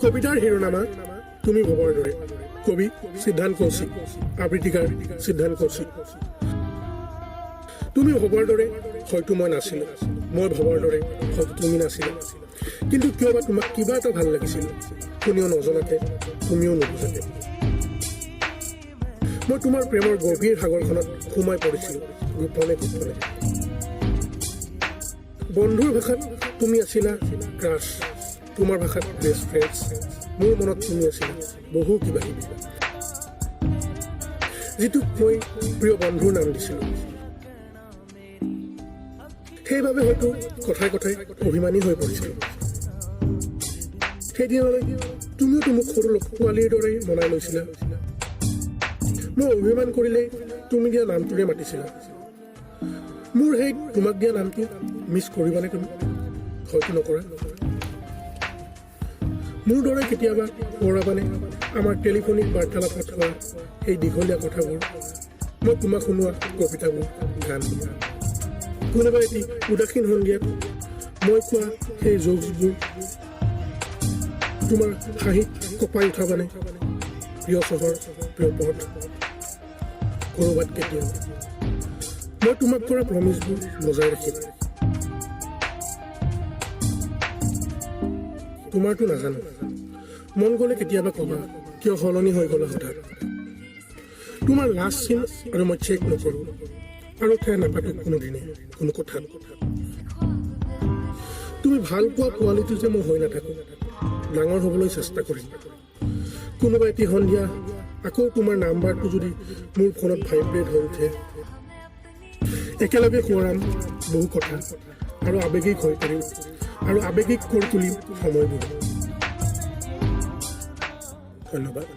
কবিতাৰ শিৰোনামা তুমি ভবৰ দৰে। কবি সিদ্ধান্ত কৌশিক, আবৃত্তিকাৰ সিদ্ধান্ত কৌশিক। তুমি ভবৰ দৰে হয়তো মই নাছিলো, মই ভবৰ দৰে হয়তো তুমি নাছিলা, কিন্তু কিয় বা তোমাক কিবা এটা ভাল লাগিছিল, কোনেও নজনাতে, তুমিও নুবুজাতে। মই তোমাৰ প্ৰেমৰ গভীৰ সাগৰখনত সোমাই পৰিছিলো গোপনে গোপনে। বন্ধুৰ ভাষাত তুমি আছিলা ক্ৰাছ, তোমাৰ ভাষাত বেষ্ট ফ্ৰেণ্ডছ, মোৰ মনত তুমি আছিলা বহু কিবা কিবি, যিটোক মই প্ৰিয় বন্ধুৰ নাম দিছিলো। সেইবাবে হয়তো কথাই কথাই অভিমানী হৈ পৰিছিলো। সেইদিনলৈ তুমিওতো মোক সৰু পোৱালীৰ দৰে মনাই লৈছিলা। মই অভিমান কৰিলে তুমি দিয়া নামটোৰে মাতিছিলা। মোৰ সেই তোমাক দিয়া নামটো মিছ কৰিবানে তুমি? হয়তো নকৰা। মোৰ দৰে কেতিয়াবা পঢ়াবানে আমাৰ টেলিফোনিক বাৰ্তালাপত হোৱা সেই দীঘলীয়া কথাবোৰ, মই তোমাক শুনোৱা কবিতাবোৰ, গানবোৰ, কোনোবা এটি উদাসীন সন্ধিয়াত মই কোৱা সেই জোকছবোৰ, তোমাৰ হাঁহিত কঁপাই উঠাবানে প্ৰিয় চহৰ, প্ৰিয় পথ, ক'ৰবাত কেতিয়াও মই তোমাক কৰা প্ৰমিছবোৰ বজাই ৰাখিম। তোমাৰতো নাজানো, মন গ'লে কেতিয়াবা ক'বা কিয় সলনি হৈ গ'লা হঠাৎ। তোমাৰ লাষ্ট চিন আৰু মই চেক নকৰোঁ, আৰু ঠেৰ নাপাতো কোনোদিনে কোনো কথাত। তুমি ভাল পোৱা কোৱালিটি যে মই হৈ নাথাকোঁ, ডাঙৰ হ'বলৈ চেষ্টা কৰিম। কোনোবা এটি সন্ধিয়া আকৌ তোমাৰ নাম্বাৰটো যদি মোৰ ফোনত ভাইব্ৰেট হৈ উঠে, একেলগে সোঁৱৰাম বহু কথা, আৰু আৱেগিক হৈ পৰিম, আৰু আৱেগিক কৰি তুলিম সময়বোৰ। ধন্যবাদ।